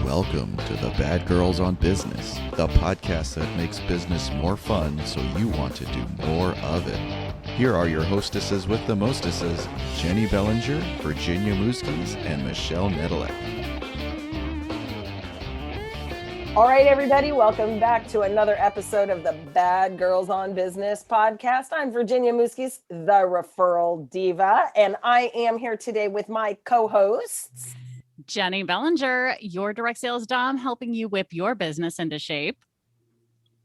Welcome to the Bad Girls on Business, the podcast that makes business more fun so you want to do more of it. Here are your hostesses with the mostesses, Jenny Bellinger, Virginia Muskies, and Michelle Nedelec. All right, everybody, welcome back to another episode of the Bad Girls on Business podcast. I'm Virginia Muskies, the referral diva, and I am here today with my co-hosts. Jenny Bellinger, your direct sales dom, helping you whip your business into shape.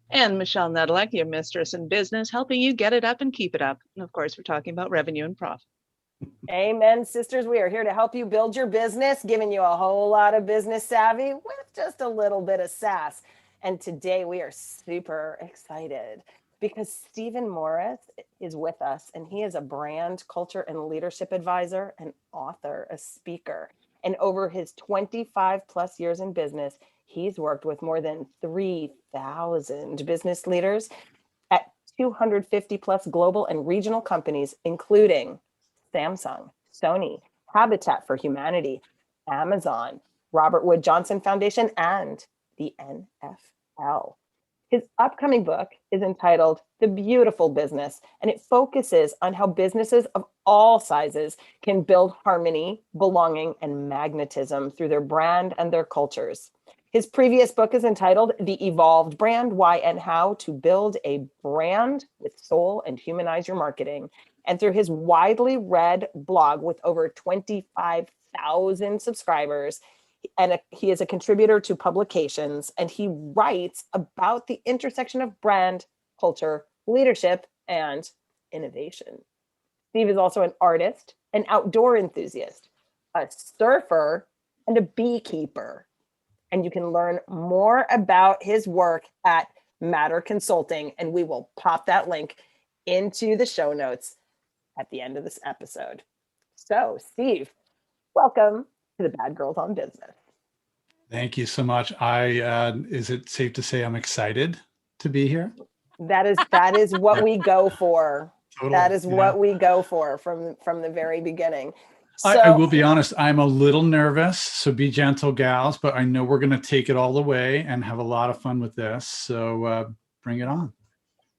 And Michelle Nedelec, your mistress in business, helping you get it up and keep it up. And of course, we're talking about revenue and profit. Amen, sisters. We are here to help you build your business, giving you a whole lot of business savvy with just a little bit of sass. And today we are super excited because Stephen Morris is with us, and he is a brand, culture, and leadership advisor, an author, a speaker. And over his 25 plus years in business, he's worked with more than 3,000 business leaders at 250 plus global and regional companies, including Samsung, Sony, Habitat for Humanity, Amazon, Robert Wood Johnson Foundation, and the NFL. His upcoming book is entitled The Beautiful Business, and it focuses on how businesses of all sizes can build harmony, belonging, and magnetism through their brand and their cultures. His previous book is entitled The Evolved Brand, Why and How to Build a Brand with Soul and Humanize Your Marketing. And through his widely read blog with over 25,000 subscribers, and he is a contributor to publications, and he writes about the intersection of brand, culture, leadership, and innovation. Steve is also an artist, an outdoor enthusiast, a surfer, and a beekeeper. And you can learn more about his work at Matter Consulting, and we will pop that link into the show notes at the end of this episode. So, Steve, welcome to the Bad Girls on Business. Thank you so much. Is it safe to say I'm excited to be here? That is what we go for. Totally. That is what we go for from the very beginning. So, I will be honest, I'm a little nervous, so be gentle, gals, but I know we're going to take it all the way and have a lot of fun with this. So bring it on.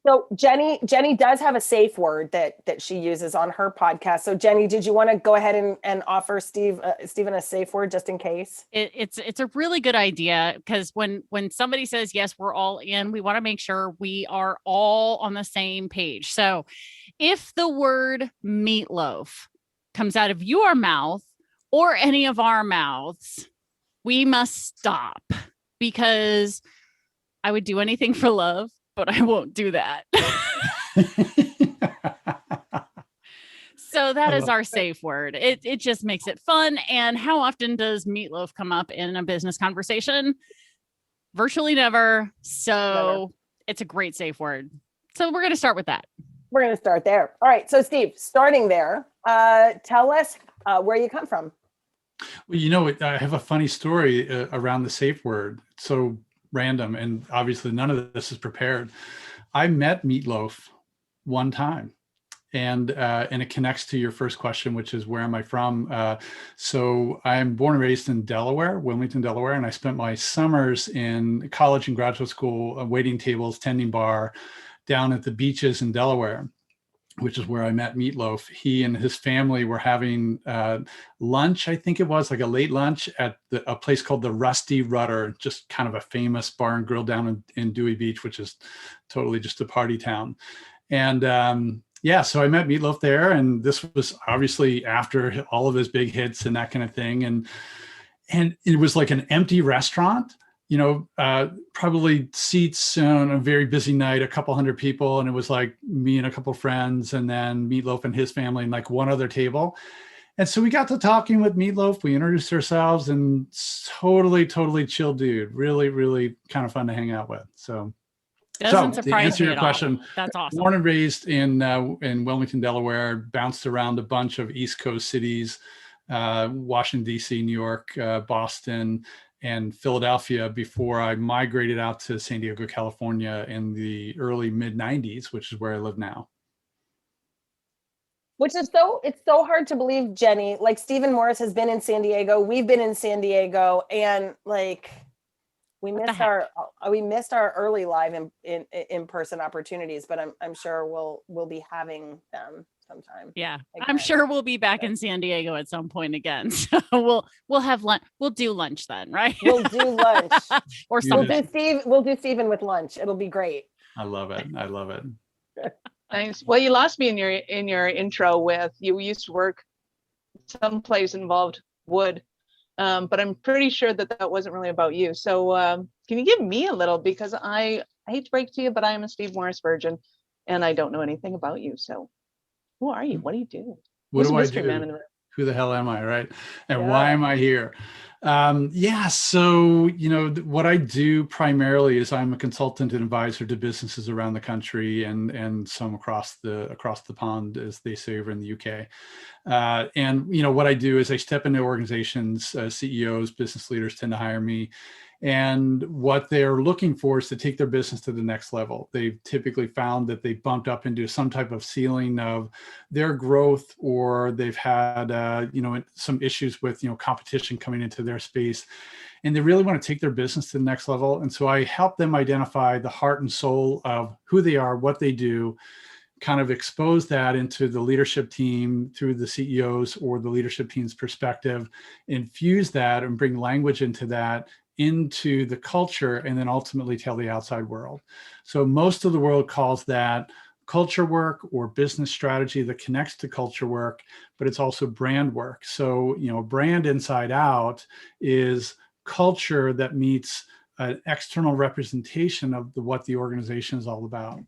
So Jenny does have a safe word that she uses on her podcast. So Jenny, did you want to go ahead and offer Stephen a safe word just in case? It's a really good idea because when somebody says, yes, we're all in, we want to make sure we are all on the same page. So if the word meatloaf comes out of your mouth or any of our mouths, we must stop, because I would do anything for love, but I won't do that. So that is our safe word. It just makes it fun. And how often does meatloaf come up in a business conversation? Virtually never. So It's a great safe word. So we're going to start with that. We're going to start there. All right. So Steve, starting there, tell us where you come from. Well, I have a funny story around the safe word. It's so random, and obviously none of this is prepared. I met Meatloaf one time, and it connects to your first question, which is where am I from? So I'm born and raised in Delaware, Wilmington, Delaware, and I spent my summers in college and graduate school, waiting tables, tending bar, down at the beaches in Delaware, which is where I met Meatloaf. He and his family were having lunch, I think it was like a late lunch at a place called the Rusty Rudder, just kind of a famous bar and grill down in Dewey Beach, which is totally just a party town. And so I met Meatloaf there, and this was obviously after all of his big hits and that kind of thing. And it was like an empty restaurant, probably seats on a very busy night, a couple hundred people. And it was like me and a couple friends, and then Meatloaf and his family and like one other table. And so we got to talking with Meatloaf. We introduced ourselves, and totally, totally chill dude. Really, really kind of fun to hang out with. So doesn't to surprise answer me your at question, all. That's awesome. Born and raised in Wilmington, Delaware, bounced around a bunch of East Coast cities, Washington, D.C., New York, Boston, and Philadelphia before I migrated out to San Diego, California in the early mid 90s, which is where I live now. Which is it's so hard to believe, Jenny. Like Stephen Morris has been in San Diego. We've been in San Diego, and like we What the missed heck? our early live in person opportunities, but I'm sure we'll be having them sometime. Yeah, again. I'm sure we'll be back in San Diego at some point again. So we'll have lunch. We'll do lunch then, right? We'll do lunch. Or You something. We'll do Stephen with lunch. It'll be great. I love it. I love it. Nice. Well, you lost me in your intro with you used to work someplace involved wood, but I'm pretty sure that wasn't really about you. So can you give me a little, because I hate to break it to you, but I am a Steve Morris virgin, and I don't know anything about you. So who are you? What do you do? What Who's do the I mystery do? man in the room? Who the hell am I, right? And Yeah. why am I here? So, what I do primarily is I'm a consultant and advisor to businesses around the country and some across the pond, as they say over in the UK. And what I do is I step into organizations, CEOs, business leaders tend to hire me. And what they're looking for is to take their business to the next level. They've typically found that they bumped up into some type of ceiling of their growth, or they've had, some issues with, competition coming into their space. And they really want to take their business to the next level. And so I help them identify the heart and soul of who they are, what they do, kind of expose that into the leadership team through the CEOs or the leadership team's perspective, infuse that and bring language into that, into the culture, and then ultimately tell the outside world. So most of the world calls that culture work or business strategy that connects to culture work, but it's also brand work. So, brand inside out is culture that meets an external representation of what the organization is all about.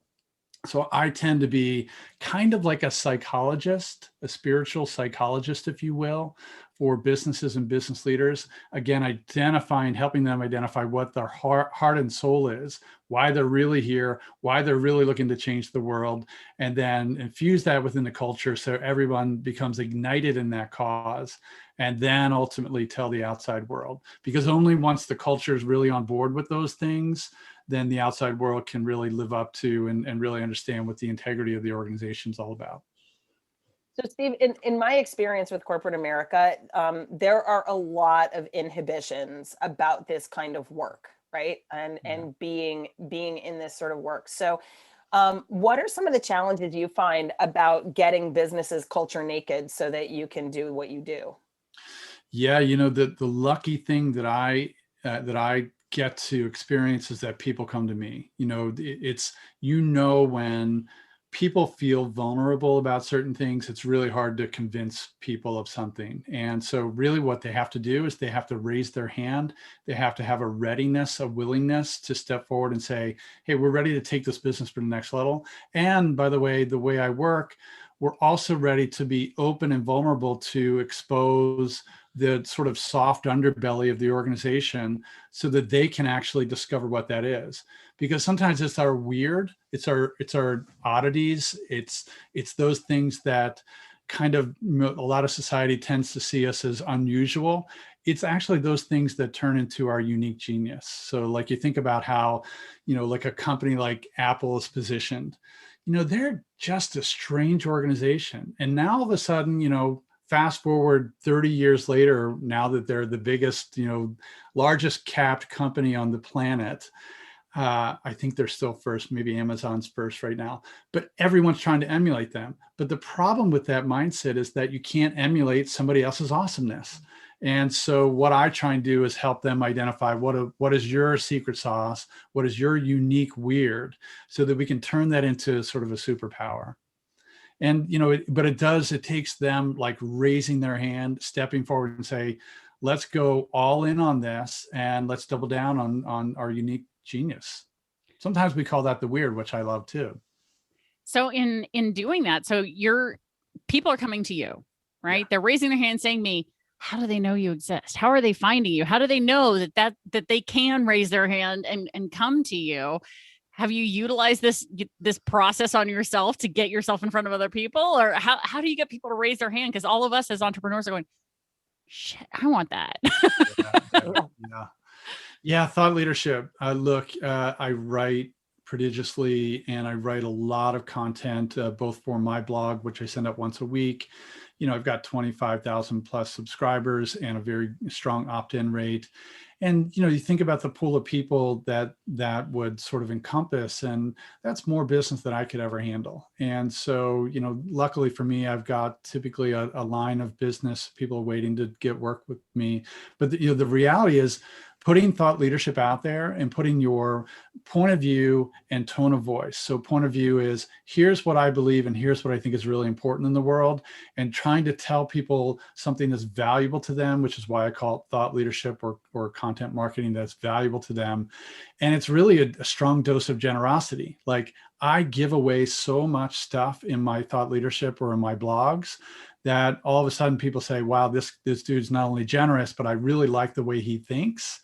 So I tend to be kind of like a psychologist, a spiritual psychologist, if you will, for businesses and business leaders. Again, helping them identify what their heart and soul is, why they're really here, why they're really looking to change the world, and then infuse that within the culture so everyone becomes ignited in that cause, and then ultimately tell the outside world. Because only once the culture is really on board with those things, then the outside world can really live up to and really understand what the integrity of the organization is all about. So Steve, in my experience with corporate America, there are a lot of inhibitions about this kind of work, right? And being in this sort of work. So what are some of the challenges you find about getting businesses culture naked so that you can do what you do? Yeah, the lucky thing that I get to experience is that people come to me. It's when people feel vulnerable about certain things, it's really hard to convince people of something. And so really what they have to do is they have to raise their hand. They have to have a readiness, a willingness to step forward and say, hey, we're ready to take this business to the next level. And by the way I work, we're also ready to be open and vulnerable to expose the sort of soft underbelly of the organization so that they can actually discover what that is. Because sometimes it's our weird, it's our oddities, it's those things that kind of a lot of society tends to see us as unusual. It's actually those things that turn into our unique genius. So like you think about how, like a company like Apple is positioned, they're just a strange organization. And now all of a sudden, fast forward 30 years later, now that they're the biggest, largest capped company on the planet, I think they're still first, maybe Amazon's first right now, but everyone's trying to emulate them. But the problem with that mindset is that you can't emulate somebody else's awesomeness. And so what I try and do is help them identify what is your secret sauce, what is your unique weird, so that we can turn that into sort of a superpower. And, it takes them like raising their hand, stepping forward and say, let's go all in on this and let's double down on our unique genius. Sometimes we call that the weird, which I love too. So in doing that, so people are coming to you, right? Yeah. They're raising their hand saying me, how do they know you exist? How are they finding you? How do they know that they can raise their hand and come to you? Have you utilized this process on yourself to get yourself in front of other people? Or how do you get people to raise their hand? Because all of us as entrepreneurs are going, shit, I want that. Yeah, thought leadership. I write prodigiously, and I write a lot of content, both for my blog, which I send out once a week. I've got 25,000 plus subscribers and a very strong opt-in rate. And, you think about the pool of people that would sort of encompass, and that's more business than I could ever handle. And so, luckily for me, I've got typically a line of business people waiting to get work with me. But the reality is, putting thought leadership out there and putting your point of view and tone of voice. So point of view is, here's what I believe and here's what I think is really important in the world, and trying to tell people something that's valuable to them, which is why I call it thought leadership or content marketing that's valuable to them. And it's really a strong dose of generosity. Like, I give away so much stuff in my thought leadership or in my blogs that all of a sudden people say, wow, this dude's not only generous, but I really like the way he thinks.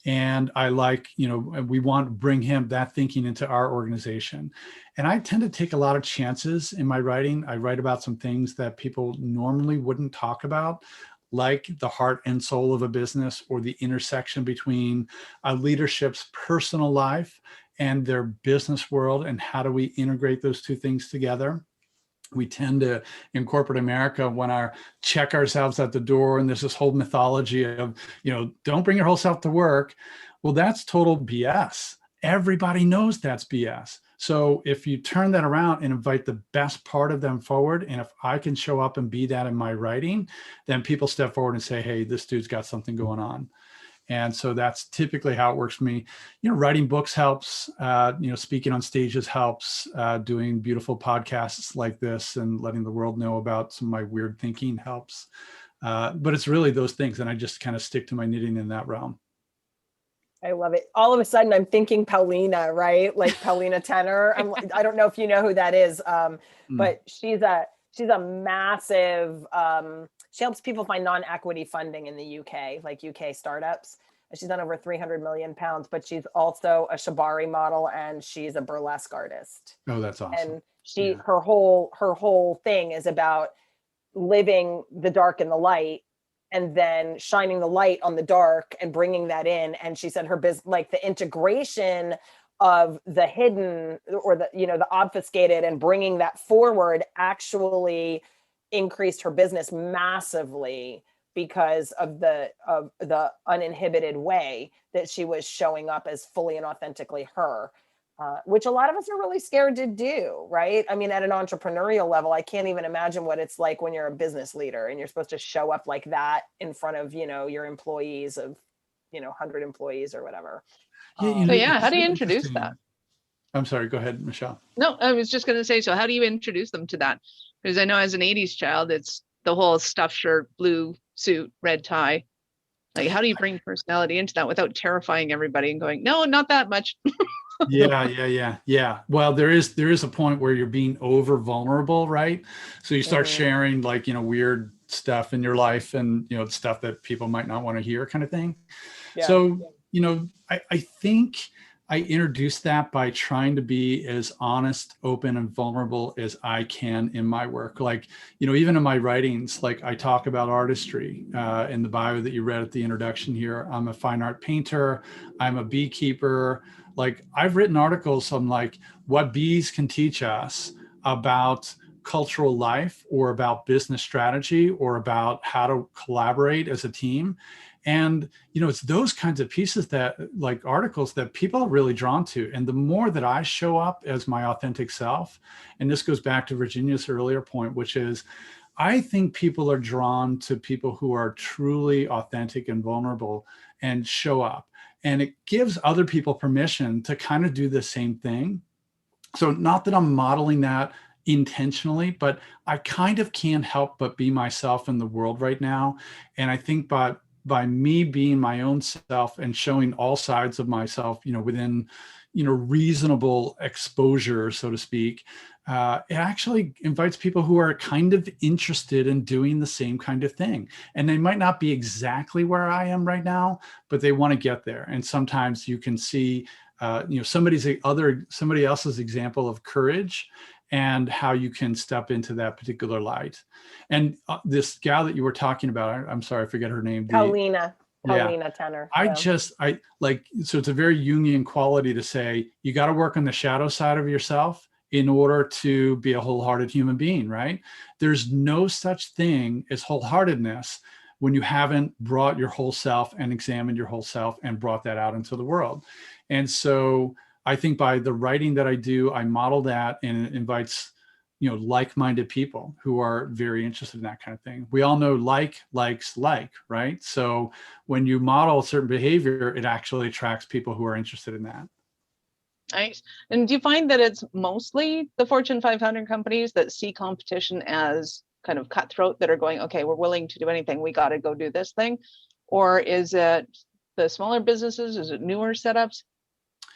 And I like, we want to bring that thinking into our organization. And I tend to take a lot of chances in my writing. I write about some things that people normally wouldn't talk about, like the heart and soul of a business, or the intersection between a leadership's personal life and their business world, and how do we integrate those two things together. We tend to, in corporate America, want to check ourselves at the door, and there's this whole mythology of, don't bring your whole self to work. Well, that's total BS. Everybody knows that's BS. So if you turn that around and invite the best part of them forward, and if I can show up and be that in my writing, then people step forward and say, hey, this dude's got something going on. And so that's typically how it works for me. Writing books helps, speaking on stages helps, doing beautiful podcasts like this and letting the world know about some of my weird thinking helps. But it's really those things. And I just kind of stick to my knitting in that realm. I love it. All of a sudden I'm thinking Paulina, right? Like Paulina Tenor. I don't know if you know who that is, but she's a massive, she helps people find non-equity funding in the UK, like UK startups. She's done over 300 million pounds, but she's also a shibari model, and she's a burlesque artist. Oh, that's awesome. And her whole thing is about living the dark and the light, and then shining the light on the dark and bringing that in. And she said her business, like the integration of the hidden or the obfuscated and bringing that forward, actually increased her business massively because of the uninhibited way that she was showing up as fully and authentically her, which a lot of us are really scared to do, right? I mean, at an entrepreneurial level, I can't even imagine what it's like when you're a business leader and you're supposed to show up like that in front of, your employees of, 100 employees or whatever. Yeah, how do you introduce that? I'm sorry, go ahead, Michelle. No, I was just going to say, so how do you introduce them to that? Because I know as an 80s child, it's the whole stuffed shirt, blue suit, red tie. Like, how do you bring personality into that without terrifying everybody and going, no, not that much? Yeah. Well, there is a point where you're being over vulnerable, right? So you start sharing like, weird stuff in your life and, stuff that people might not want to hear, kind of thing. Yeah. So, I think I introduced that by trying to be as honest, open, and vulnerable as I can in my work. Like, even in my writings, like I talk about artistry in the bio that you read at the introduction here. I'm a fine art painter. I'm a beekeeper. Like, I've written articles on like what bees can teach us about cultural life, or about business strategy, or about how to collaborate as a team. And, it's those kinds of pieces that, like articles, that people are really drawn to. And the more that I show up as my authentic self, and this goes back to Virginia's earlier point, which is, I think people are drawn to people who are truly authentic and vulnerable and show up. And it gives other people permission to kind of do the same thing. So not that I'm modeling that intentionally, but I kind of can't help but be myself in the world right now. And I think by me being my own self and showing all sides of myself, within, reasonable exposure, so to speak, it actually invites people who are kind of interested in doing the same kind of thing. And they might not be exactly where I am right now, but they want to get there. And sometimes you can see, somebody else's example of courage and how you can step into that particular light. And this gal that you were talking about, I'm sorry, I forget her name. Paulina. Paulina tenor. I Yeah. so it's a very Jungian quality to say, you got to work on the shadow side of yourself in order to be a wholehearted human being, right? There's no such thing as wholeheartedness when you haven't brought your whole self and examined your whole self and brought that out into the world. And so I think by the writing that I do, I model that, and it invites, like-minded people who are very interested in that kind of thing. We all know likes, right? So when you model a certain behavior, it actually attracts people who are interested in that. Nice. And do you find that it's mostly the Fortune 500 companies that see competition as kind of cutthroat, that are going, okay, we're willing to do anything, we got to go do this thing? Or is it the smaller businesses? Is it newer setups?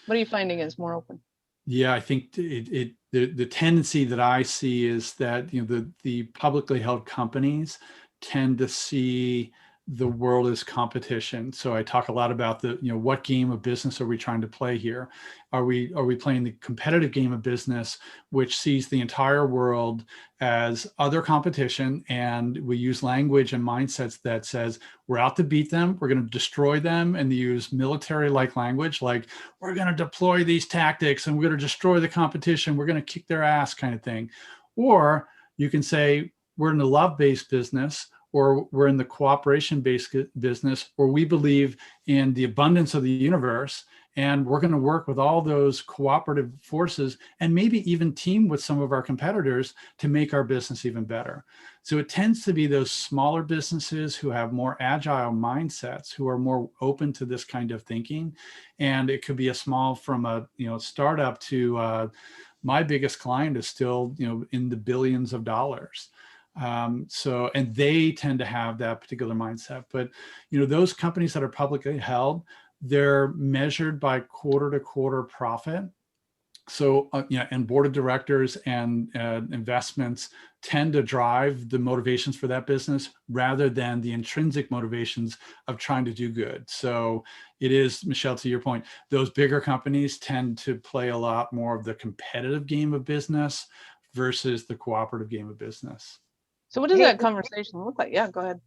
What are you finding is more open? Yeah, I think the tendency that I see is that the publicly held companies tend to see the world as competition. So I talk a lot about what game of business are we trying to play here? Are we playing the competitive game of business, which sees the entire world as other competition, and we use language and mindsets that says we're out to beat them, we're going to destroy them, and they use military-like language, like we're going to deploy these tactics and we're going to destroy the competition, we're going to kick their ass, kind of thing. Or you can say we're in the love-based business, or we're in the cooperation-based business, or we believe in the abundance of the universe, and we're going to work with all those cooperative forces and maybe even team with some of our competitors to make our business even better. So it tends to be those smaller businesses who have more agile mindsets, who are more open to this kind of thinking. And it could be a small, from a startup to my biggest client is still in the billions of dollars. And they tend to have that particular mindset. But those companies that are publicly held, they're measured by quarter to quarter profit. So and board of directors and investments tend to drive the motivations for that business rather than the intrinsic motivations of trying to do good. So it is, Michelle, to your point, those bigger companies tend to play a lot more of the competitive game of business versus the cooperative game of business. So what does that conversation look like? Yeah, go ahead.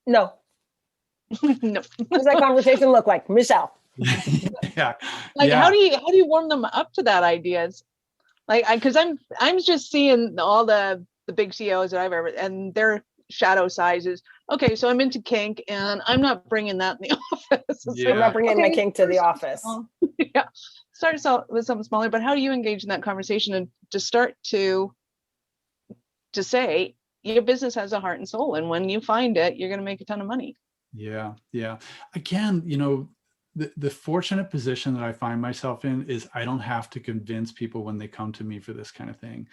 No. No. What does that conversation look like, Michelle? Yeah. How do you warm them up to that idea? It's like, because I'm just seeing all the big CEOs that I've ever, and their shadow sizes. Okay, so I'm into kink, and I'm not bringing that in the office. I'm not bringing my kink to the office. Yeah, start with something smaller. But how do you engage in that conversation and to start to say your business has a heart and soul, and when you find it, you're going to make a ton of money? Yeah. Again, the fortunate position that I find myself in is I don't have to convince people when they come to me for this kind of thing.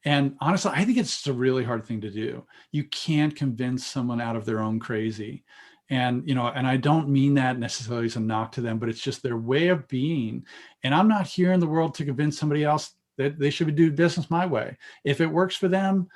And honestly, I think it's just a really hard thing to do. You can't convince someone out of their own crazy. And, and I don't mean that necessarily as a knock to them, but it's just their way of being. And I'm not here in the world to convince somebody else that they should do business my way. If it works for them,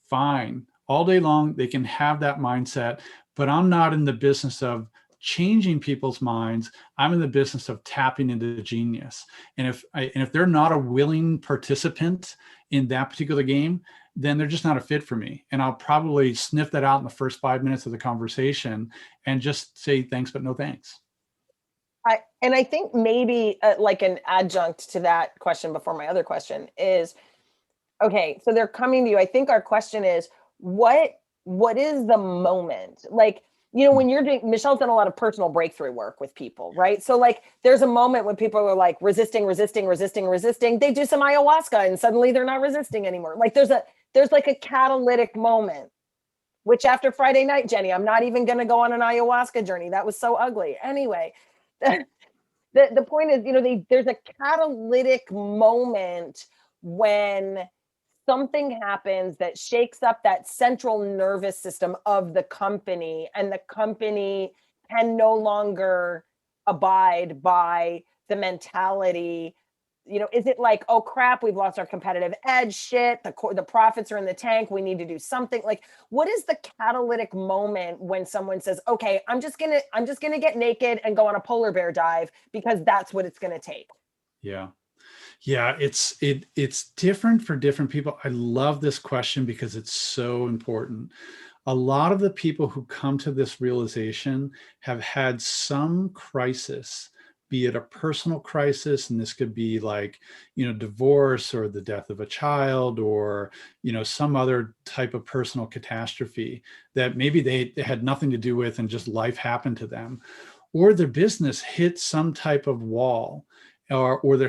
fine. All day long, they can have that mindset, but I'm not in the business of changing people's minds. I'm in the business of tapping into genius. And if they're not a willing participant in that particular game, then they're just not a fit for me. And I'll probably sniff that out in the first 5 minutes of the conversation and just say thanks, but no thanks. I think maybe like an adjunct to that question before my other question is, okay, so they're coming to you. I think our question is, what is the moment? Like, when you're doing, Michelle's done a lot of personal breakthrough work with people, right? So like, there's a moment when people are like resisting. They do some ayahuasca and suddenly they're not resisting anymore. Like there's like a catalytic moment, which after Friday night, Jenny, I'm not even going to go on an ayahuasca journey. That was so ugly. Anyway, the point is, there's a catalytic moment when something happens that shakes up that central nervous system of the company, and the company can no longer abide by the mentality. Is it like, oh crap, we've lost our competitive edge, shit, the profits are in the tank, we need to do something? Like, what is the catalytic moment when someone says, okay, I'm just gonna get naked and go on a polar bear dive because that's what it's gonna take? Yeah, it's different for different people. I love this question because it's so important. a lot of the people who come to this realization have had some crisis, be it a personal crisis, and this could be like, divorce or the death of a child, or, some other type of personal catastrophe that maybe they had nothing to do with and just life happened to them, or their business hit some type of wall, or they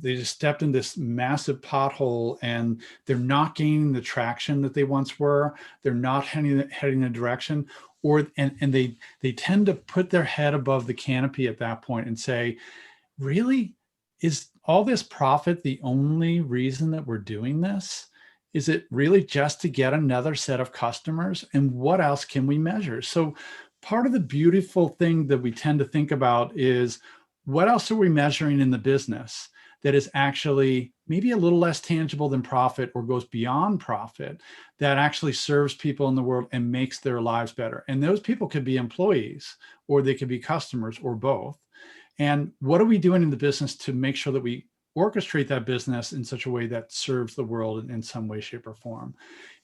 just stepped in this massive pothole and they're not gaining the traction that they once were. They're not heading in a direction, and they tend to put their head above the canopy at that point and say, really, is all this profit the only reason that we're doing this? Is it really just to get another set of customers? And what else can we measure? So part of the beautiful thing that we tend to think about is, what else are we measuring in the business that is actually maybe a little less tangible than profit, or goes beyond profit, that actually serves people in the world and makes their lives better? And those people could be employees, or they could be customers, or both. And what are we doing in the business to make sure that we orchestrate that business in such a way that serves the world in some way, shape, or form?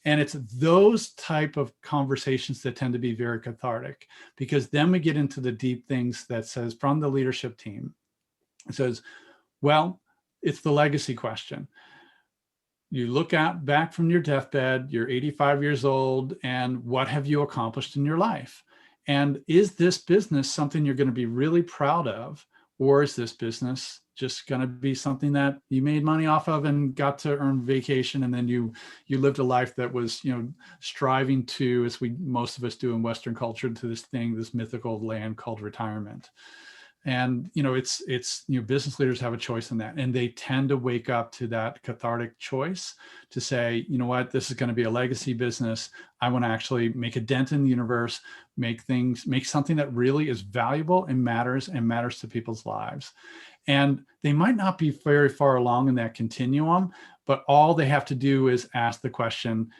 And it's those type of conversations that tend to be very cathartic, because then we get into the deep things that says, from the leadership team, it says, well, it's the legacy question. You look back from your deathbed, you're 85 years old, and what have you accomplished in your life? And is this business something you're going to be really proud of? Or is this business just going to be something that you made money off of and got to earn vacation, and then you lived a life that was, striving to, as most of us do in Western culture, to this mythical land called retirement? And it's business leaders have a choice in that, and they tend to wake up to that cathartic choice to say, you know what, this is going to be a legacy business. I want to actually make a dent in the universe, make something that really is valuable and matters to people's lives. And they might not be very far along in that continuum, but all they have to do is ask the question,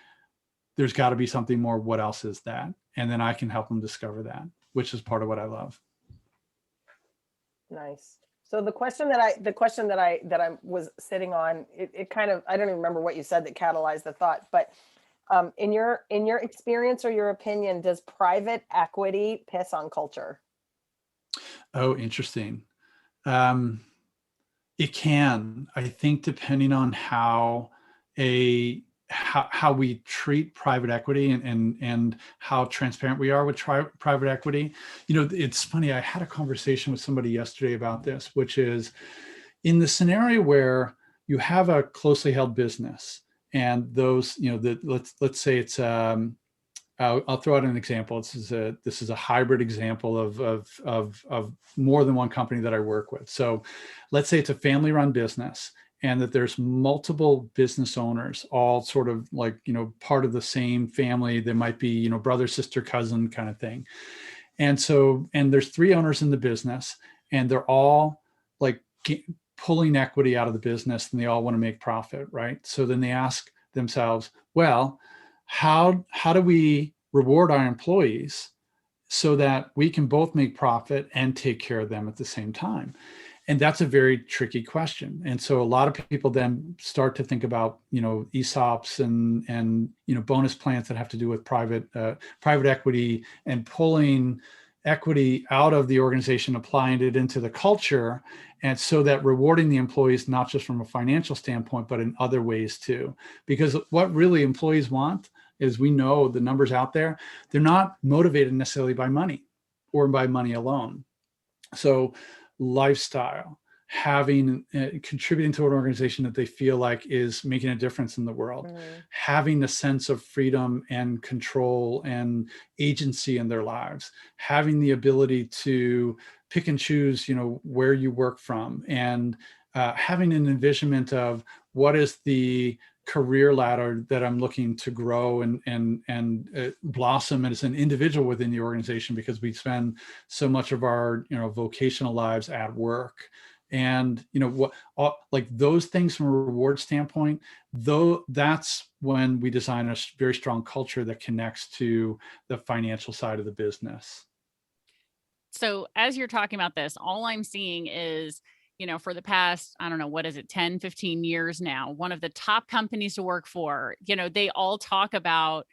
there's got to be something more. What else is that? And then I can help them discover that, which is part of what I love. Nice. So the question that I was sitting on, it kind of, I don't even remember what you said that catalyzed the thought, but in your experience or your opinion, does private equity piss on culture? Oh, interesting. It can, I think, depending on how we treat private equity and how transparent we are with private equity. It's funny, I had a conversation with somebody yesterday about this, which is, in the scenario where you have a closely held business, and those, let's say it's, I'll throw out an example. This is a hybrid example of more than one company that I work with. So let's say it's a family-run business, and that there's multiple business owners, all sort of like, part of the same family. There might be, brother, sister, cousin kind of thing. And there's 3 owners in the business, and they're all like pulling equity out of the business, and they all want to make profit, right? So then they ask themselves, well, how do we reward our employees so that we can both make profit and take care of them at the same time? And that's a very tricky question. And so a lot of people then start to think about, ESOPs and bonus plans that have to do with private equity, and pulling equity out of the organization, applying it into the culture, and so that rewarding the employees, not just from a financial standpoint, but in other ways too. Because what really employees want is, we know the numbers out there, they're not motivated necessarily by money or by money alone. So lifestyle, contributing to an organization that they feel like is making a difference in the world, having a sense of freedom and control and agency in their lives, having the ability to pick and choose, where you work from, and having an envisionment of what is the career ladder that I'm looking to grow and blossom as an individual within the organization, because we spend so much of our vocational lives at work. And like those things from a reward standpoint, though, that's when we design a very strong culture that connects to the financial side of the business. So as you're talking about this, all I'm seeing is, for the past, I don't know, what is it, 10, 15 years now, one of the top companies to work for, they all talk about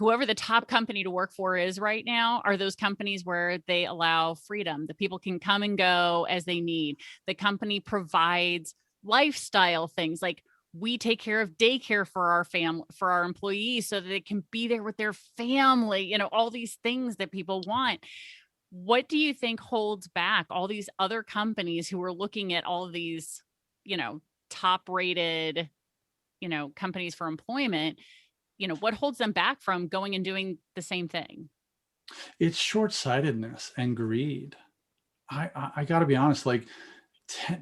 whoever the top company to work for is right now are those companies where they allow freedom. The people can come and go as they need. The company provides lifestyle things like we take care of daycare for our family, for our employees so that they can be there with their family, you know, all these things that people want. What do you think holds back all these other companies who are looking at all of these, you know, top rated, you know, companies for employment? You know, what holds them back from going and doing the same thing? It's short-sightedness and greed. I got to be honest, like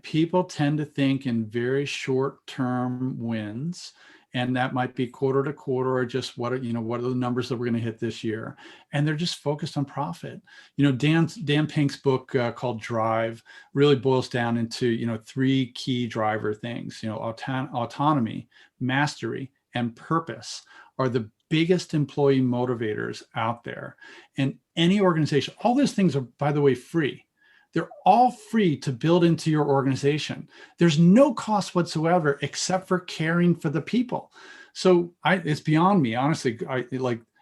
people tend to think in very short-term wins, and that might be quarter to quarter or just what are the numbers that we're going to hit this year, and they're just focused on profit. Dan Pink's book called Drive really boils down into three key driver things. Autonomy, mastery, and purpose are the biggest employee motivators out there. And any organization, all those things are, by the way, free. They're all free to build into your organization. There's no cost whatsoever except for caring for the people. So it's beyond me, honestly.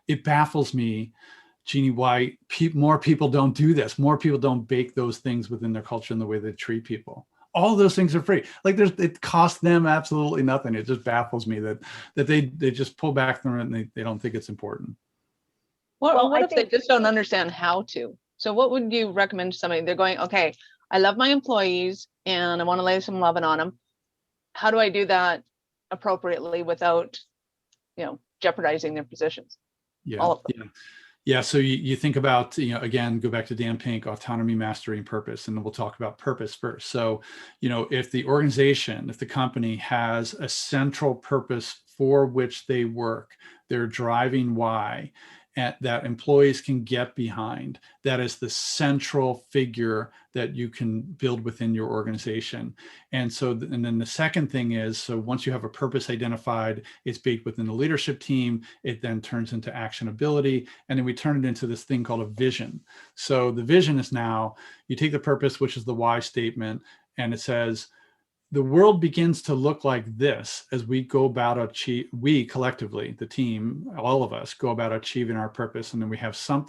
It baffles me, Jeannie, why more people don't do this. More people don't bake those things within their culture in the way they treat people. All those things are free. It costs them absolutely nothing. It just baffles me that they just pull back from it and they don't think it's important. What if they just don't understand how to? So what would you recommend to somebody? They're going, okay, I love my employees and I want to lay some loving on them. How do I do that appropriately without, jeopardizing their positions? Yeah. All of them. Yeah. So you think about, again, go back to Dan Pink, autonomy, mastery, and purpose, and then we'll talk about purpose first. So, if the organization, if the company has a central purpose for which they work, their driving why, that employees can get behind, that is the central figure that you can build within your organization. And then the second thing is, so once you have a purpose identified, it's baked within the leadership team, it then turns into actionability, and then we turn it into this thing called a vision. So the vision is now, you take the purpose, which is the why statement, and it says, the world begins to look like this as we go about we collectively, the team, all of us go about achieving our purpose. And then we have some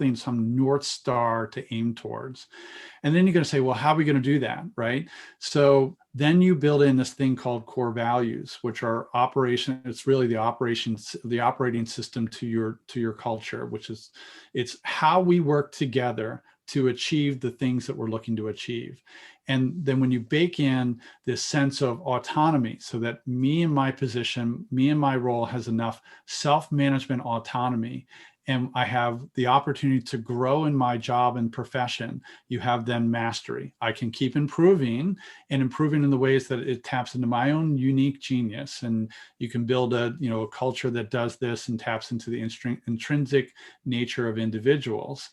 North Star to aim towards. And then you're going to say, well, how are we going to do that? Right. So then you build in this thing called core values, which are operation. It's really the operating system to your culture, which is, it's how we work together to achieve the things that we're looking to achieve. And then when you bake in this sense of autonomy, so that me and my position, me and my role has enough self-management autonomy, and I have the opportunity to grow in my job and profession, you have then mastery. I can keep improving in the ways that it taps into my own unique genius. And you can build a culture that does this and taps into the intrinsic nature of individuals.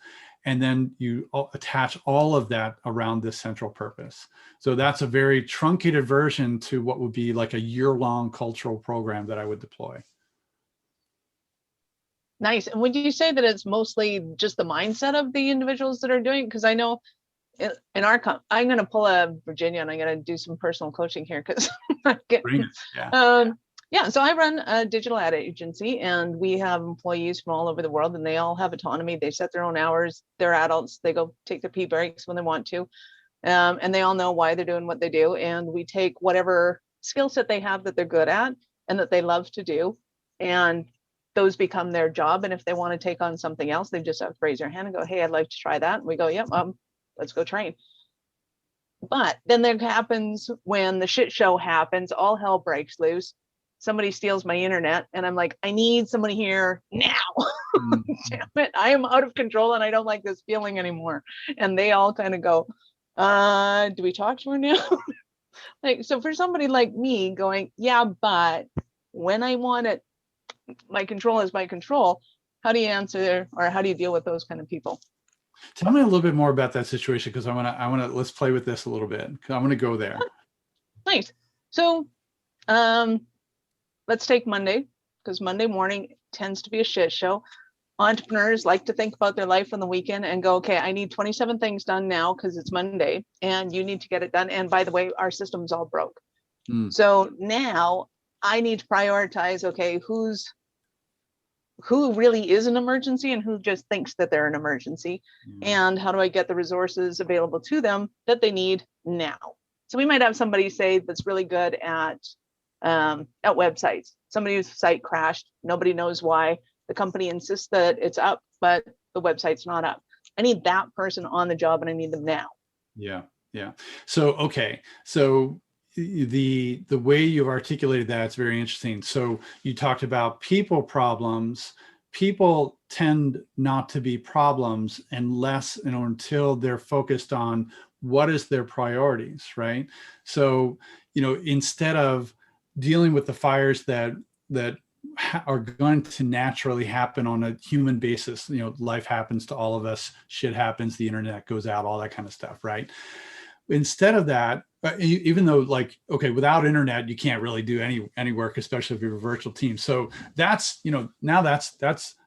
And then you attach all of that around this central purpose. So that's a very truncated version to what would be like a year-long cultural program that I would deploy. Nice. And would you say that it's mostly just the mindset of the individuals that are doing it? Because I know in our I'm going to pull a Virginia and I'm going to do some personal coaching here because so I run a digital ad agency and we have employees from all over the world and they all have autonomy. They set their own hours. They're adults. They go take their pee breaks when they want to. And they all know why they're doing what they do. And we take whatever skill set they have that they're good at and that they love to do. And those become their job. And if they want to take on something else, they just have to raise their hand and go, hey, I'd like to try that. And we go, yep, let's go train. But then there happens when the shit show happens, all hell breaks loose. Somebody steals my internet and I'm like, I need somebody here now. Damn it. I am out of control and I don't like this feeling anymore. And they all kind of go, do we talk to her now? So for somebody like me going, yeah, but when I want it, my control is my control. How do you answer or how do you deal with those kind of people? Tell me a little bit more about that situation. Cause I want to, let's play with this a little bit. I'm going to go there. Nice. So, let's take Monday, because Monday morning tends to be a shit show. Entrepreneurs like to think about their life on the weekend and go, okay, I need 27 things done now because it's Monday and you need to get it done. And by the way, our system's all broke. So now I need to prioritize, okay, who's who really is an emergency and who just thinks that they're an emergency, and how do I get the resources available to them that they need now. So we might have somebody say that's really good at websites. Somebody's site crashed, nobody knows why, the company insists that it's up, but the website's not up. I need that person on the job, and I need them now. Yeah. So, okay. So the way you've articulated that is very interesting. So you talked about people problems. People tend not to be problems unless, until they're focused on what is their priorities, right? So, instead of dealing with the fires that are going to naturally happen on a human basis, life happens to all of us, shit happens, the internet goes out, all that kind of stuff, right? Instead of that, even though, like, okay, without internet, you can't really do any work, especially if you're a virtual team. So that's, now that's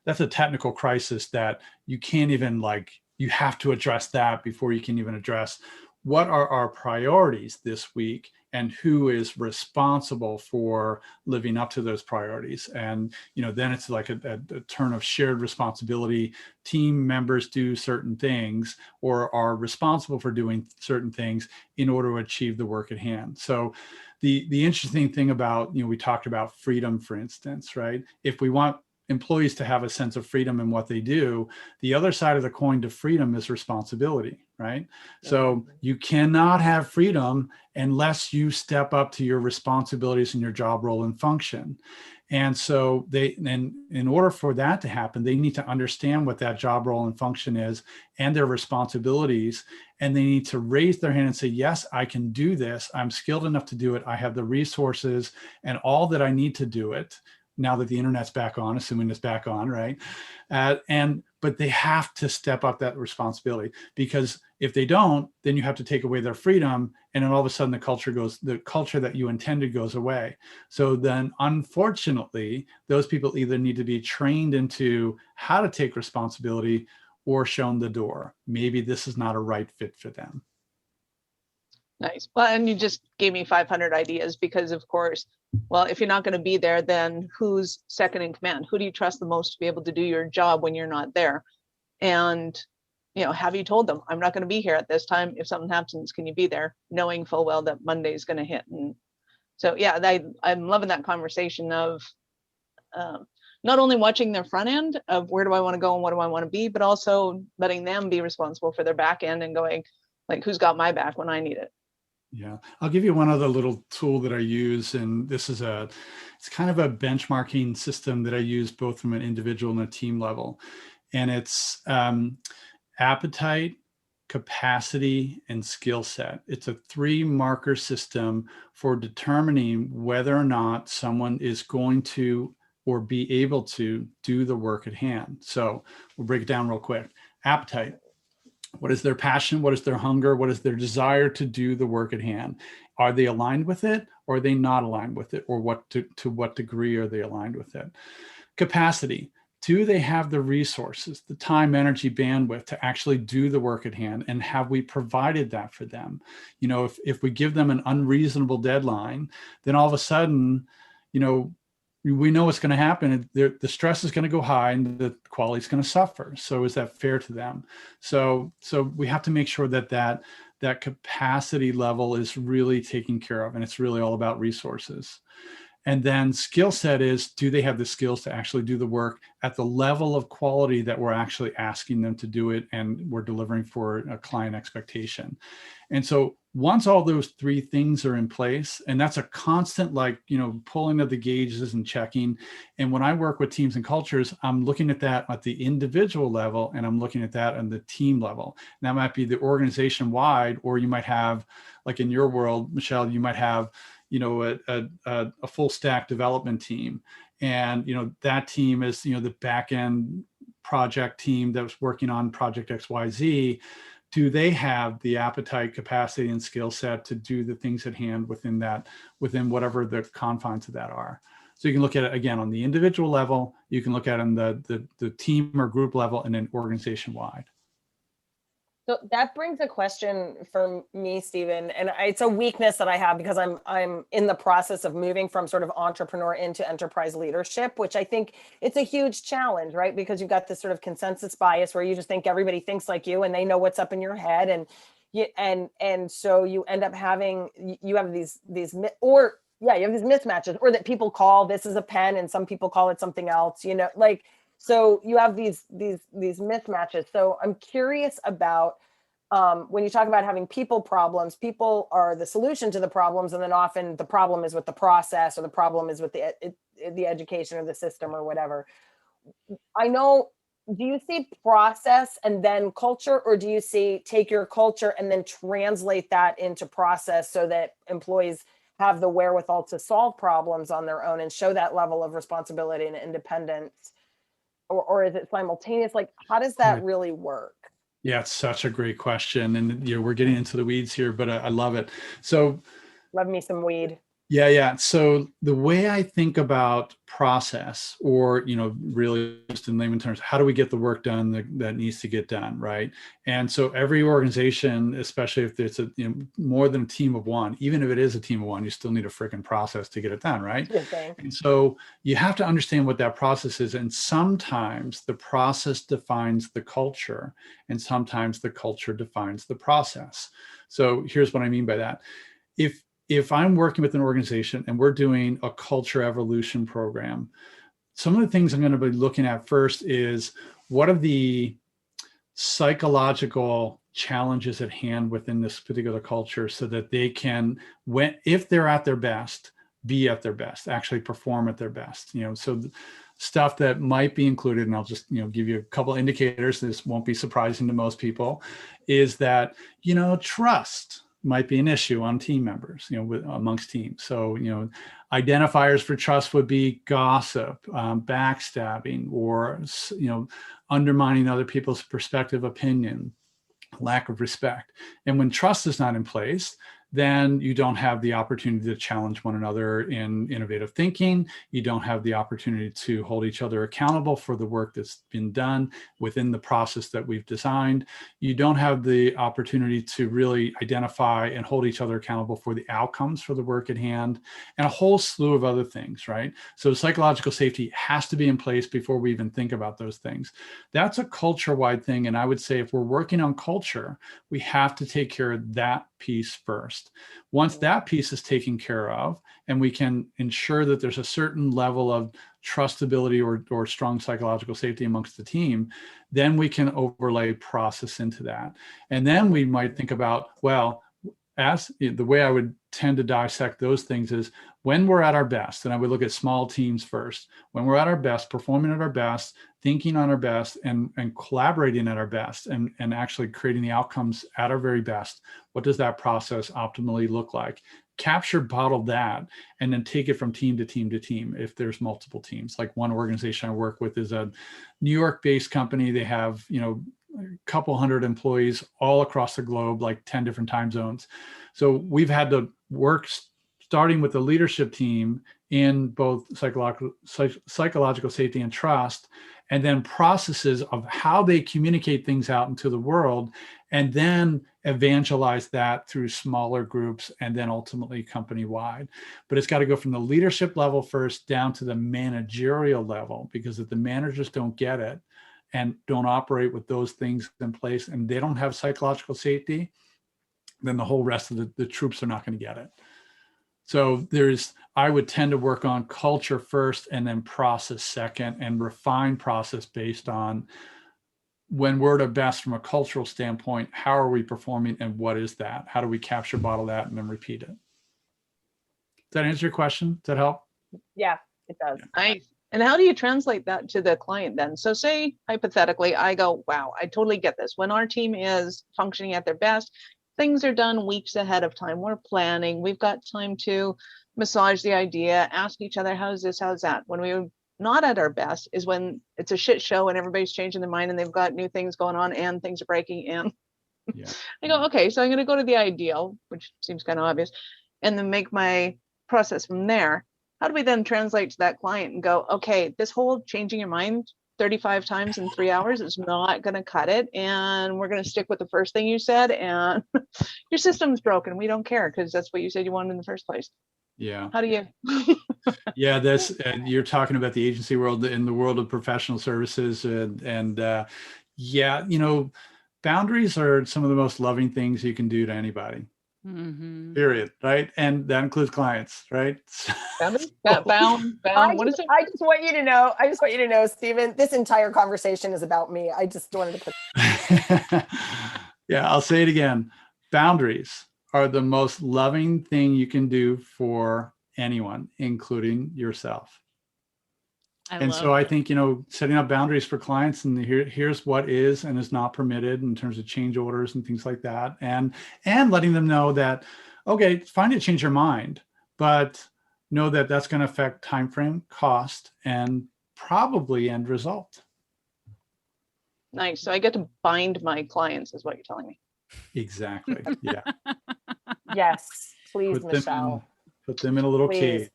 a technical crisis that you can't even, like, you have to address that before you can even address what are our priorities this week and who is responsible for living up to those priorities. And, then it's like a turn of shared responsibility. Team members do certain things or are responsible for doing certain things in order to achieve the work at hand. So the interesting thing about, we talked about freedom, for instance, right? If we want employees to have a sense of freedom in what they do, the other side of the coin to freedom is responsibility, right? So you cannot have freedom unless you step up to your responsibilities in your job role and function. And so in order for that to happen, they need to understand what that job role and function is and their responsibilities. And they need to raise their hand and say, yes, I can do this. I'm skilled enough to do it. I have the resources and all that I need to do it. Now that the internet's back on, assuming it's back on, right? But they have to step up that responsibility, because if they don't, then you have to take away their freedom, and then all of a sudden the culture that you intended goes away. So then, unfortunately, those people either need to be trained into how to take responsibility or shown the door. Maybe this is not a right fit for them. Nice. Well, and you just gave me 500 ideas, because of course, well, if you're not going to be there, then who's second in command? Who do you trust the most to be able to do your job when you're not there? And, have you told them, I'm not going to be here at this time. If something happens, can you be there? Knowing full well that Monday is going to hit. And so, yeah, I'm loving that conversation of not only watching their front end of where do I want to go and what do I want to be, but also letting them be responsible for their back end and going, like, who's got my back when I need it? Yeah, I'll give you one other little tool that I use, and this is it's kind of a benchmarking system that I use both from an individual and a team level, and it's appetite, capacity, and skill set. It's a 3-marker system for determining whether or not someone is going to or be able to do the work at hand. So we'll break it down real quick. Appetite. What is their passion? What is their hunger? What is their desire to do the work at hand? Are they aligned with it, or are they not aligned with it? Or to what degree are they aligned with it? Capacity. Do they have the resources, the time, energy, bandwidth to actually do the work at hand? And have we provided that for them? If we give them an unreasonable deadline, then all of a sudden, we know what's going to happen. The stress is going to go high and the quality is going to suffer. So is that fair to them? So we have to make sure that capacity level is really taken care of, and it's really all about resources. And then skill set is, do they have the skills to actually do the work at the level of quality that we're actually asking them to do it and we're delivering for a client expectation? And so once all those 3 things are in place, and that's a constant, pulling of the gauges and checking. And when I work with teams and cultures, I'm looking at that at the individual level, and I'm looking at that on the team level. And that might be the organization wide, or you might have, like in your world, Michelle, you might have, a full stack development team. And, that team is, the back end project team that was working on project XYZ. Do they have the appetite, capacity, and skill set to do the things at hand within whatever the confines of that are? So you can look at it again on the individual level, you can look at it on the team or group level, and then organization wide. So that brings a question for me, Stephen, and it's a weakness that I have because I'm in the process of moving from sort of entrepreneur into enterprise leadership, which I think it's a huge challenge, right? Because you've got this sort of consensus bias where you just think everybody thinks like you and they know what's up in your head, and so you end up having you have these or yeah, you have these mismatches, or that people call this is a pen and some people call it something else, like. So you have these mismatches. So I'm curious about when you talk about having people problems, people are the solution to the problems, and then often the problem is with the process, or the problem is with the education or the system or whatever. I know. Do you see process and then culture, or do you see take your culture and then translate that into process so that employees have the wherewithal to solve problems on their own and show that level of responsibility and independence? Or is it simultaneous? Like, how does that really work? Yeah, it's such a great question. And we're getting into the weeds here, but I love it. So Love me some weed. Yeah. So the way I think about process, or, really just in layman terms, how do we get the work done that needs to get done, right? And so every organization, especially if it's more than a team of one, even if it is a team of one, you still need a freaking process to get it done, right? Good thing. And so you have to understand what that process is. And sometimes the process defines the culture, and sometimes the culture defines the process. So here's what I mean by that. If I'm working with an organization and we're doing a culture evolution program, some of the things I'm going to be looking at first is what are the psychological challenges at hand within this particular culture, so that they can, if they're at their best, be at their best, actually perform at their best. So stuff that might be included, and I'll just give you a couple indicators, this won't be surprising to most people, is that trust might be an issue on team members, amongst teams. So, identifiers for trust would be gossip, backstabbing, or, undermining other people's perspective, opinion, lack of respect. And when trust is not in place, then you don't have the opportunity to challenge one another in innovative thinking. You don't have the opportunity to hold each other accountable for the work that's been done within the process that we've designed. You don't have the opportunity to really identify and hold each other accountable for the outcomes for the work at hand, and a whole slew of other things, right? So psychological safety has to be in place before we even think about those things. That's a culture-wide thing. And I would say if we're working on culture, we have to take care of that piece first. Once that piece is taken care of, and we can ensure that there's a certain level of trustability or strong psychological safety amongst the team, then we can overlay process into that. And then we might think about, well, as the way I would tend to dissect those things is when we're at our best, and I would look at small teams first, when we're at our best, performing at our best, thinking on our best, and collaborating at our best, and actually creating the outcomes at our very best, what does that process optimally look like? Capture, bottle that, and then take it from team to team to team if there's multiple teams. Like one organization I work with is a New York-based company. They have, a couple hundred employees all across the globe, like 10 different time zones. So we've had to work starting with the leadership team in both psychological safety and trust, and then processes of how they communicate things out into the world, and then evangelize that through smaller groups, and then ultimately company-wide. But it's got to go from the leadership level first down to the managerial level, because if the managers don't get it and don't operate with those things in place, and they don't have psychological safety, then the whole rest of the troops are not going to get it. So I would tend to work on culture first, and then process second, and refine process based on when we're at our best from a cultural standpoint, how are we performing, and what is that? How do we capture, bottle that, and then repeat it? Does that answer your question? Does that help? Yeah, it does. Nice. And how do you translate that to the client then? So say hypothetically, I go, wow, I totally get this. When our team is functioning at their best, things are done weeks ahead of time. We're planning. We've got time to massage the idea, ask each other, how's this, how's that? When we're not at our best is when it's a shit show and everybody's changing their mind and they've got new things going on and things are breaking in. Yeah. I go, okay, so I'm going to go to the ideal, which seems kind of obvious, and then make my process from there. How do we then translate to that client and go, okay, this whole changing your mind 35 times in 3 hours is not going to cut it. And we're going to stick with the first thing you said. And your system's broken. We don't care because that's what you said you wanted in the first place. Yeah. How do you? Yeah, that's you're talking about the agency world, in the world of professional services, and yeah, boundaries are some of the most loving things you can do to anybody. Mm-hmm. Period. Right, and that includes clients, right? Bound. I What is just, it? I just want you to know, Stephen, this entire conversation is about me. I just wanted to put. Yeah, I'll say it again. Boundaries are the most loving thing you can do for anyone, including yourself. I think, setting up boundaries for clients, and here's what is and is not permitted in terms of change orders and things like that. And letting them know that, okay, it's fine to change your mind, but know that that's going to affect time frame, cost, and probably end result. Nice. So I get to bind my clients is what you're telling me. Exactly. Yeah. Yes, please, Put Michelle. Put them in a little Please.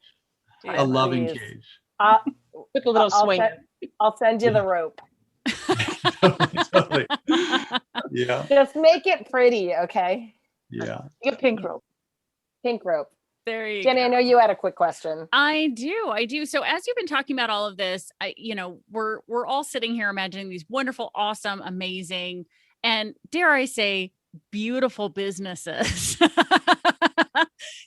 cage, a loving Please. cage. With a little swing. I'll send you the rope. Totally. Yeah. Just make it pretty, okay? Yeah. You get pink rope. Pink rope. There you Jenny, go. I know you had a quick question. I do. So as you've been talking about all of this, we're all sitting here imagining these wonderful, awesome, amazing, and dare I say, beautiful businesses.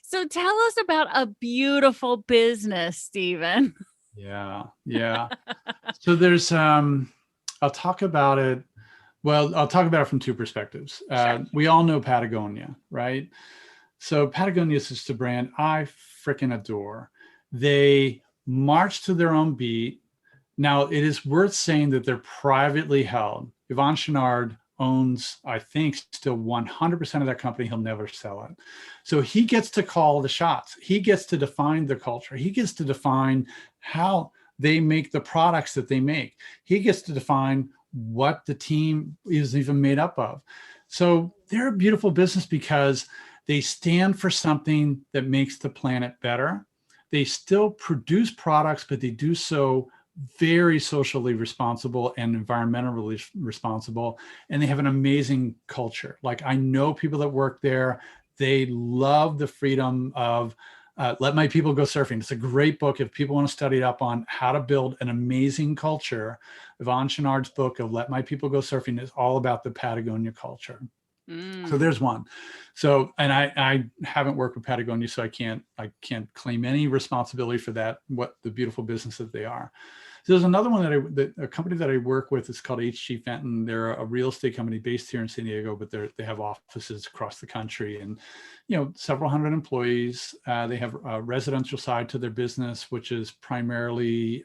So tell us about a beautiful business, Stephen. Yeah. Yeah. So there's, I'll talk about it. Well, I'll talk about it from two perspectives. Sure. We all know Patagonia, right? So Patagonia is just a brand I freaking adore. They march to their own beat. Now, it is worth saying that they're privately held. Yvon Chouinard owns, I think, still 100% of that company. He'll never sell it. So he gets to call the shots. He gets to define the culture. He gets to define how they make the products that they make. He gets to define what the team is even made up of. So they're a beautiful business because they stand for something that makes the planet better. They still produce products, but they do so very socially responsible and environmentally responsible. And they have an amazing culture. Like, I know people that work there, they love the freedom of Let My People Go Surfing. It's a great book if people want to study it up on how to build an amazing culture. Yvon Chouinard's book of Let My People Go Surfing is all about the Patagonia culture. So there's one. So, and I haven't worked with Patagonia, so I can't claim any responsibility for that, what the beautiful business that they are. So there's another one that a company that I work with is called H.G. Fenton. They're a real estate company based here in San Diego, but they have offices across the country and, several hundred employees. They have a residential side to their business, which is primarily,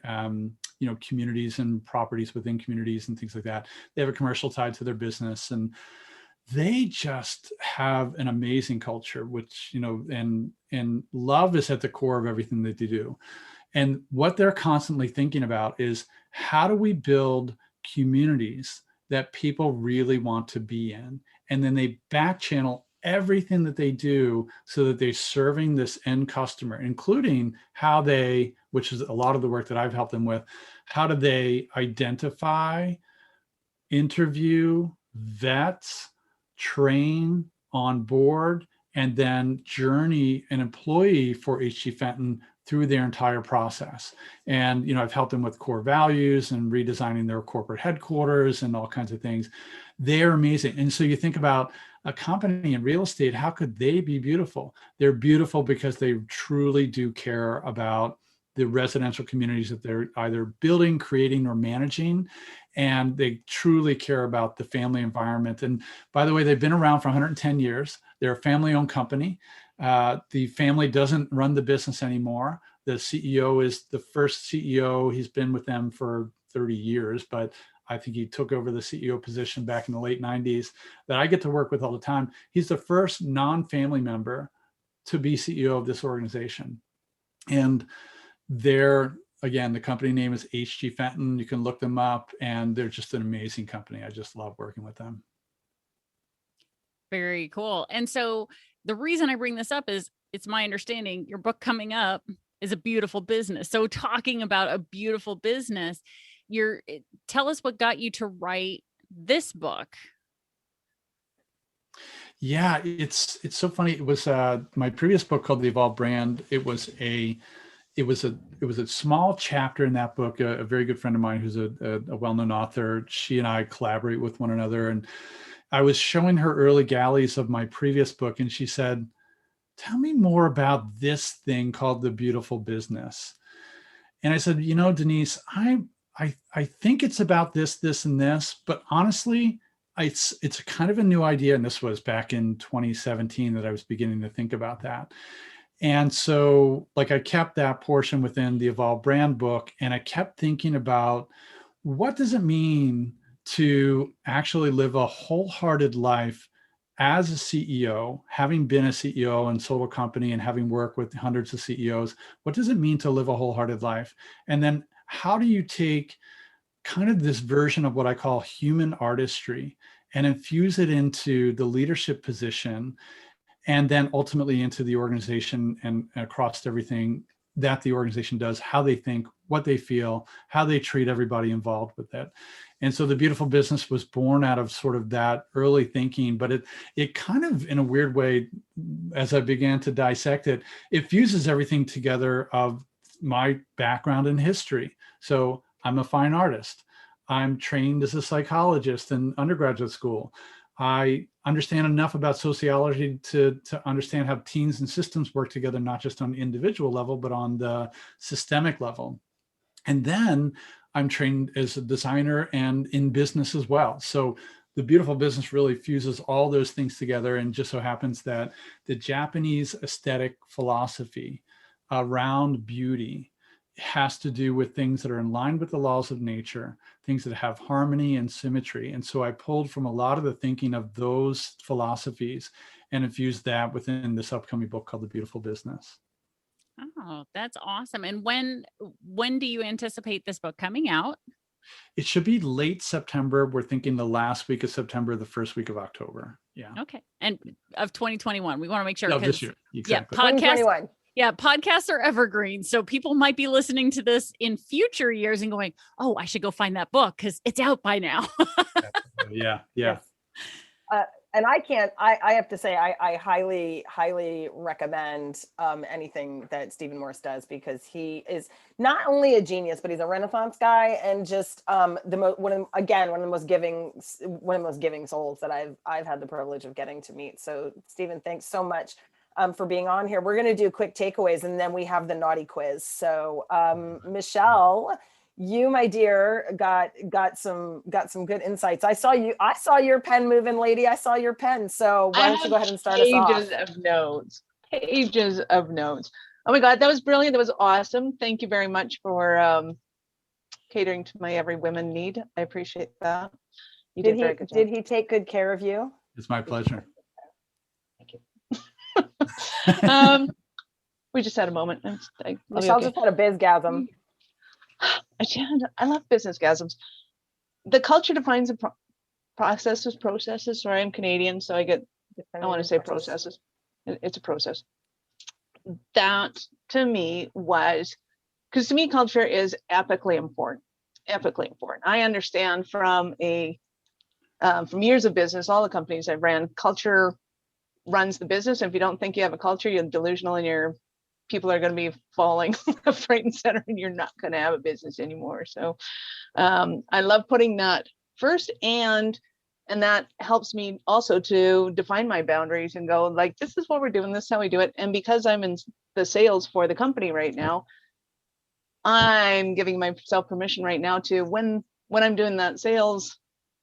communities and properties within communities and things like that. They have a commercial side to their business, and they just have an amazing culture, which, and love is at the core of everything that they do. And what they're constantly thinking about is, how do we build communities that people really want to be in? And then they back channel everything that they do so that they're serving this end customer, including how they, which is a lot of the work that I've helped them with, how do they identify, interview, vet, train, on board, and then journey an employee for H.G. Fenton through their entire process. And, I've helped them with core values and redesigning their corporate headquarters and all kinds of things. They're amazing. And so you think about a company in real estate, how could they be beautiful? They're beautiful because they truly do care about the residential communities that they're either building, creating, or managing. And they truly care about the family environment. And by the way, they've been around for 110 years. They're a family-owned company. The family doesn't run the business anymore. The CEO is the first CEO. He's been with them for 30 years, but I think he took over the CEO position back in the late 90s that I get to work with all the time. He's the first non-family member to be CEO of this organization. And again, the company name is H.G. Fenton. You can look them up, and they're just an amazing company. I just love working with them. Very cool. And so the reason I bring this up is, it's my understanding your book coming up is a beautiful business. So talking about a beautiful business, tell us what got you to write this book. Yeah, it's so funny. It was my previous book called The Evolved Brand. It was a small chapter in that book. A very good friend of mine who's a well-known author, she and I collaborate with one another. And I was showing her early galleys of my previous book, and she said, "Tell me more about this thing called The Beautiful Business." And I said, Denise, I think it's about this, and this, but honestly, it's kind of a new idea. And this was back in 2017 that I was beginning to think about that. And so I kept that portion within the Evolved Brand book, and I kept thinking about what does it mean to actually live a wholehearted life as a CEO, having been a CEO and sold a company and having worked with hundreds of CEOs. What does it mean to live a wholehearted life? And then how do you take kind of this version of what I call human artistry and infuse it into the leadership position, and then ultimately into the organization and across everything that the organization does, how they think, what they feel, how they treat everybody involved with it. And so The Beautiful Business was born out of sort of that early thinking, but it kind of, in a weird way, as I began to dissect it, it fuses everything together of my background in history. So I'm a fine artist. I'm trained as a psychologist in undergraduate school. I understand enough about sociology to understand how teams and systems work together, not just on individual level, but on the systemic level. And then I'm trained as a designer and in business as well. So The Beautiful Business really fuses all those things together. And just so happens that the Japanese aesthetic philosophy around beauty has to do with things that are in line with the laws of nature, things that have harmony and symmetry. And so I pulled from a lot of the thinking of those philosophies and infused that within this upcoming book called The Beautiful Business. Oh, that's awesome. And when do you anticipate this book coming out? It should be late September. We're thinking the last week of September, the first week of October. Yeah. Okay. And of 2021, we want to make sure. No, this year. Exactly. Yeah, 2021. Yeah, podcasts are evergreen. So people might be listening to this in future years and going, "Oh, I should go find that book because it's out by now." Yeah. Yes. And I have to say, I highly recommend anything that Stephen Morse does, because he is not only a genius, but he's a Renaissance guy, and just one of the most giving souls that I've had the privilege of getting to meet. So Stephen, thanks so much for being on here. We're going to do quick takeaways, and then we have the naughty quiz. So Michelle, you, my dear, got some good insights. I saw your pen moving, lady. I saw your pen. So why don't you go ahead and start us off? Pages of notes. Oh my God, that was brilliant. That was awesome. Thank you very much for catering to my every women need. I appreciate that. You did very good job. Did he take good care of you? It's my pleasure. Thank you. We just had a moment. Michelle just had a bizgasm. I love business gasms. The culture defines the processes. Sorry, I'm Canadian, so I want to say processes. It's a process. That to me was, because to me, culture is epically important. I understand from years of business, all the companies I've ran, culture runs the business. And if you don't think you have a culture, you're delusional, and your people are going to be falling left, right, and center, and you're not going to have a business anymore. So I love putting that first, and that helps me also to define my boundaries and go like, this is what we're doing, this is how we do it. And because I'm in the sales for the company right now, I'm giving myself permission right now to, when I'm doing that sales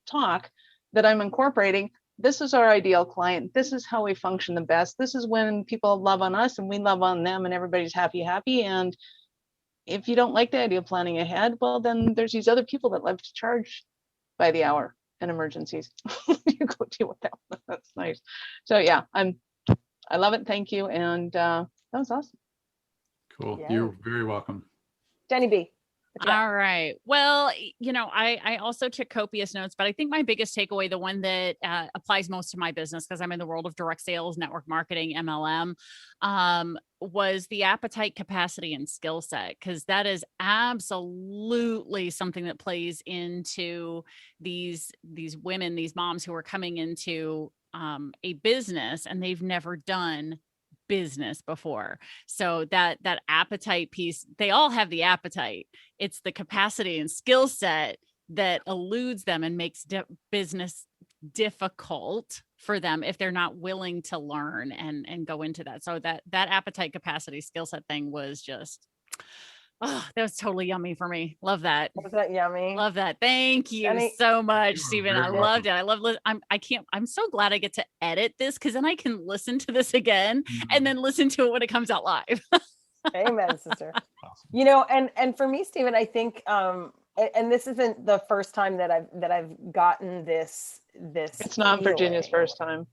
talk, that I'm incorporating, this is our ideal client. This is how we function the best. This is when people love on us and we love on them, and everybody's happy. And if you don't like the idea of planning ahead, well, then there's these other people that love to charge by the hour in emergencies. You go deal with that. That's nice. So yeah, I love it. Thank you. And that was awesome. Cool. Yeah. You're very welcome. Jenny B. Yeah. All right. Well, I also took copious notes, but I think my biggest takeaway, the one that applies most to my business, because I'm in the world of direct sales, network marketing, MLM, was the appetite, capacity, and skill set, because that is absolutely something that plays into these women, these moms who are coming into a business and they've never done business before. So that appetite piece, they all have the appetite. It's the capacity and skill set that eludes them and makes business difficult for them if they're not willing to learn and go into that. So that appetite, capacity, skill set thing was just, oh, that was totally yummy for me. Love that. Was that yummy? Love that. Thank you Jenny? so much, You are Stephen. very I welcome. loved it. I love, I'm so glad I get to edit this, because then I can listen to this again and then listen to it when it comes out live. Amen, sister. Awesome. And for me, Stephen, I think, and this isn't the first time that I've gotten this. It's not Virginia's feeling. first time.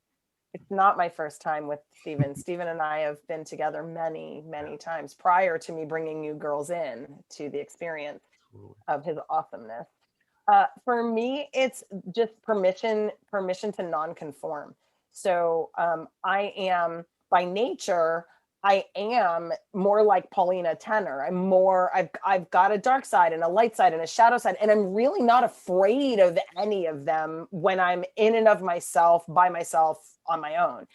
It's not my first time with Stephen. Stephen and I have been together many, many times prior to me bringing you girls in to the experience of his awesomeness. For me, it's just permission to non-conform. So I am by nature, I am more like Paulina Tenor. I've got a dark side and a light side and a shadow side, and I'm really not afraid of any of them when I'm in and of myself, by myself, on my own.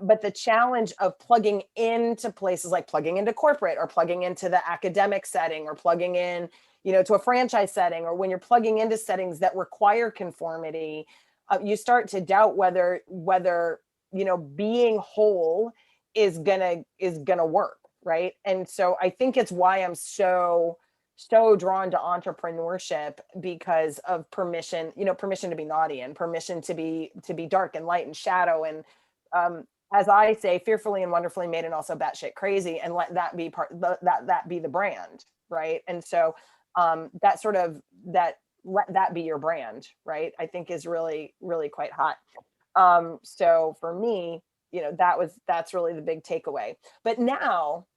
But the challenge of plugging into places like plugging into corporate or plugging into the academic setting or plugging in, to a franchise setting, or when you're plugging into settings that require conformity, you start to doubt whether being whole is gonna work, right? And so I think it's why I'm so drawn to entrepreneurship, because of permission to be naughty and permission to be dark and light and shadow, and as I say, fearfully and wonderfully made, and also batshit crazy, and let that be that be the brand, right? And so let that be your brand, right? I think is really, really quite hot. So for me, that's really the big takeaway. But now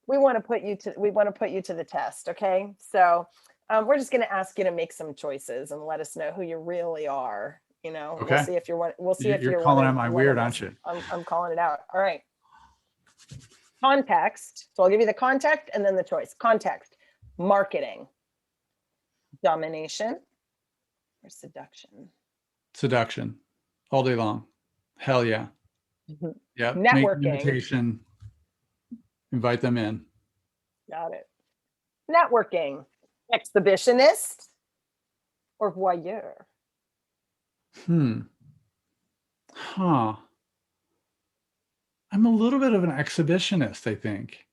we want to put you to the test. Okay. So we're just going to ask you to make some choices and let us know who you really are. Okay. We'll see if you're one. We'll see if You're you're calling one out of- my one weird, of aren't us. you? I'm calling it out. All right. Context. So I'll give you the context and then the choice. Context: marketing, domination, or seduction. Seduction all day long. Hell yeah. Mhm. Yeah. Make Networking. an invitation. Invite them in. Got it. Networking: exhibitionist or voyeur. Huh. I'm a little bit of an exhibitionist, I think.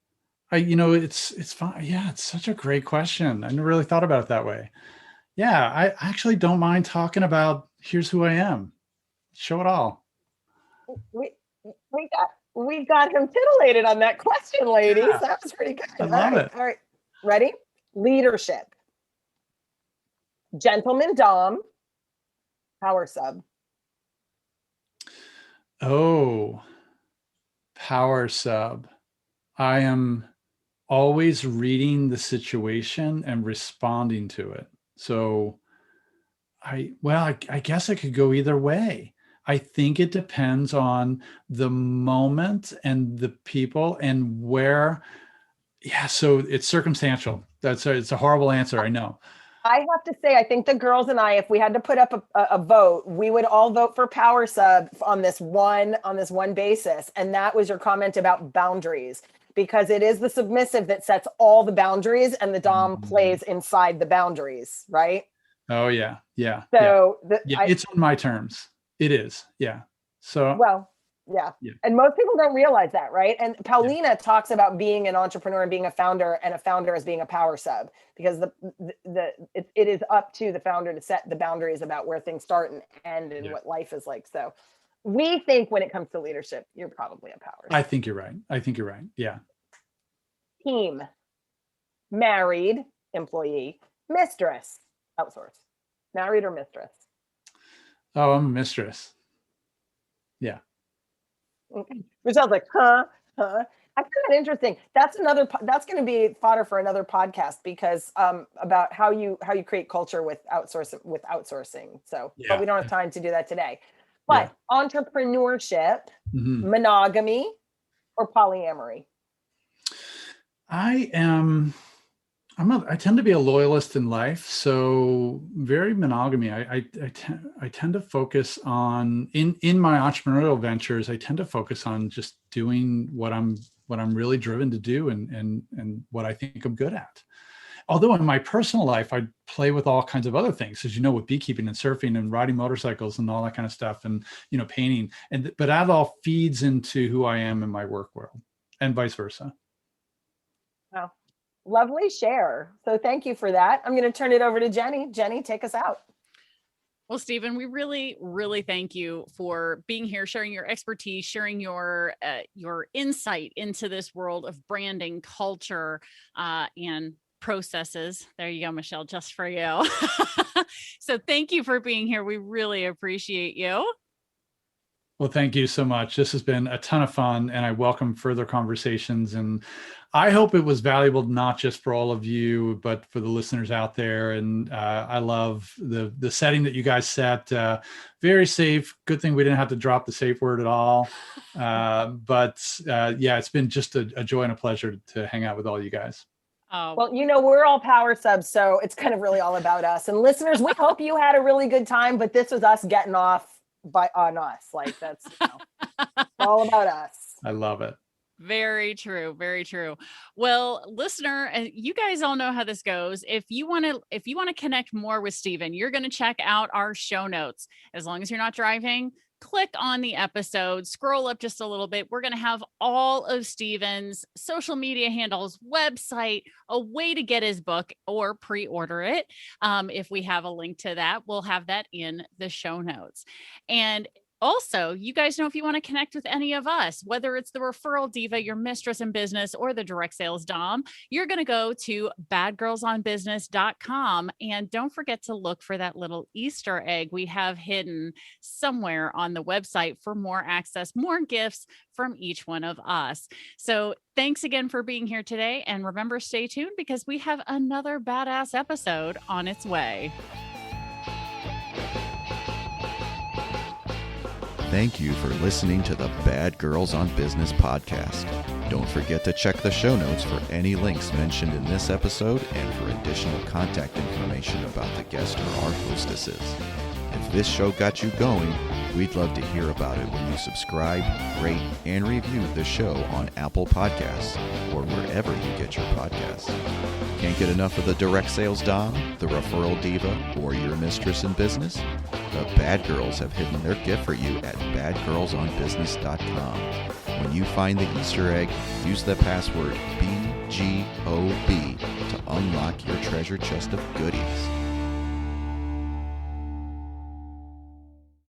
It's fine. Yeah, it's such a great question. I never really thought about it that way. Yeah, I actually don't mind talking about here's who I am. Show it all. We got him titillated on that question, ladies. Yeah. That was pretty good. I love it. All right. Ready? Leadership: gentleman dom, power sub. Oh, power sub. I am always reading the situation and responding to it. So I guess I could go either way. I think it depends on the moment and the people and where. Yeah, so it's circumstantial. It's a horrible answer, I know. I have to say, I think the girls and I, if we had to put up a vote, we would all vote for power sub on this one basis. And that was your comment about boundaries, because it is the submissive that sets all the boundaries and the dom plays inside the boundaries, right? Oh yeah. Yeah. So it's on my terms. It is. Yeah. So yeah. Yeah. And most people don't realize that, right? And Paulina talks about being an entrepreneur and being a founder as being a power sub, because it is up to the founder to set the boundaries about where things start and end and what life is like. So we think when it comes to leadership, you're probably a power sub. I think you're right. Yeah. Team: married, employee, mistress, outsource. Married or mistress? Oh, I'm a mistress. Yeah. Michelle's like, huh? I find that interesting. That's going to be fodder for another podcast because about how you create culture with outsourcing. So, but Yeah. we don't have time to do that today. But entrepreneurship, Mhm. monogamy, or polyamory? I tend to be a loyalist in life, so very monogamy. I tend to focus on in my entrepreneurial ventures. I tend to focus on just doing what I'm really driven to do and what I think I'm good at. Although in my personal life, I play with all kinds of other things, as you know, with beekeeping and surfing and riding motorcycles and all that kind of stuff, and painting. But that all feeds into who I am in my work world, and vice versa. Wow. Lovely share. So thank you for that. I'm going to turn it over to Jenny. Jenny, take us out. Well, Stephen, we really, really thank you for being here, sharing your expertise, sharing your insight into this world of branding, culture, and processes. There you go, Michelle, just for you. So thank you for being here. We really appreciate you. Well, thank you so much. This has been a ton of fun, and I welcome further conversations. And I hope it was valuable, not just for all of you, but for the listeners out there. And I love the setting that you guys set. Very safe. Good thing we didn't have to drop the safe word at all. But it's been just a joy and a pleasure to hang out with all you guys. Oh. Well, we're all power subs, so it's kind of really all about us. And listeners, we hope you had a really good time, but this was us getting off on us. Like that's all about us. I love it. Very true. Very true. Well, listener, you guys all know how this goes. If you want to connect more with Stephen, you're going to check out our show notes. As long as you're not driving, click on the episode, scroll up just a little bit. We're going to have all of Stephen's social media handles, website, a way to get his book or pre-order it. If we have a link to that, we'll have that in the show notes. And also, you guys know if you want to connect with any of us, whether it's the referral diva, your mistress in business, or the direct sales dom, you're going to go to badgirlsonbusiness.com. And don't forget to look for that little Easter egg we have hidden somewhere on the website for more access, more gifts from each one of us. So thanks again for being here today. And remember, stay tuned because we have another badass episode on its way. Thank you for listening to the Bad Girls on Business podcast. Don't forget to check the show notes for any links mentioned in this episode and for additional contact information about the guest or our hostesses. If this show got you going, we'd love to hear about it when you subscribe, rate, and review the show on Apple Podcasts or wherever you get your podcasts. Can't get enough of the direct sales dom, the referral diva, or your mistress in business? The Bad Girls have hidden their gift for you at badgirlsonbusiness.com. When you find the Easter egg, use the password BGOB to unlock your treasure chest of goodies.